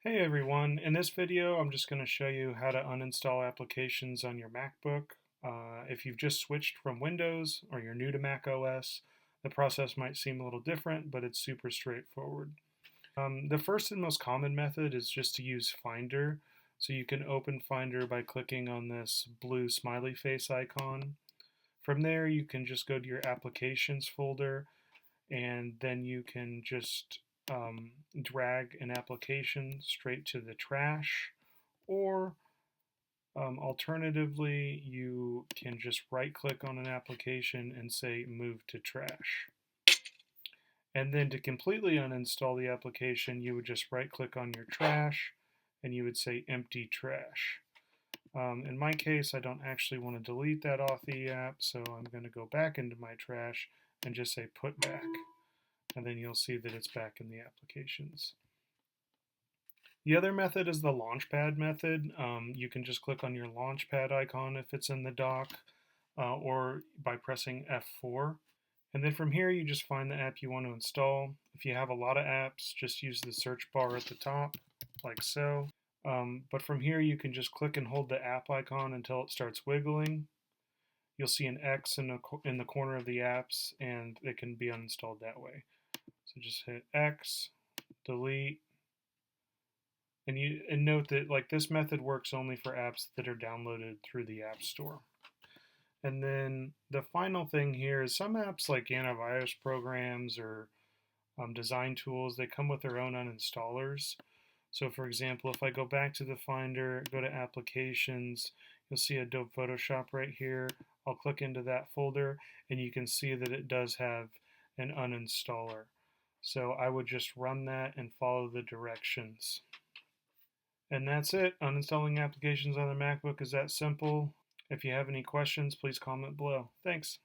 Hey everyone, in this video I'm just going to show you how to uninstall applications on your MacBook. If you've just switched from Windows or you're new to Mac OS, the process might seem a little different, but it's super straightforward. The first and most common method is just to use Finder. So you can open Finder by clicking on this blue smiley face icon. From there you can just go to your applications folder and then you can just drag an application straight to the trash, or alternatively, you can just right click on an application and say move to trash. And then to completely uninstall the application, you would just right click on your trash and you would say empty trash. In my case, I don't actually want to delete that off the app, so I'm going to go back into my trash and just say put back. And then you'll see that it's back in the applications. The other method is the Launchpad method. You can just click on your Launchpad icon if it's in the dock, or by pressing F4. And then from here, you just find the app you want to install. If you have a lot of apps, just use the search bar at the top, like so. But from here, you can just click and hold the app icon until it starts wiggling. You'll see an X in the corner of the apps, and it can be uninstalled that way. So just hit X, delete, and note that like this method works only for apps that are downloaded through the App Store. And then the final thing here is some apps like antivirus programs or design tools, they come with their own uninstallers. So for example, if I go back to the Finder, go to Applications, you'll see Adobe Photoshop right here. I'll click into that folder and you can see that it does have an uninstaller. So I would just run that and follow the directions. And that's it. Uninstalling applications on the MacBook is that simple. If you have any questions, please comment below. Thanks.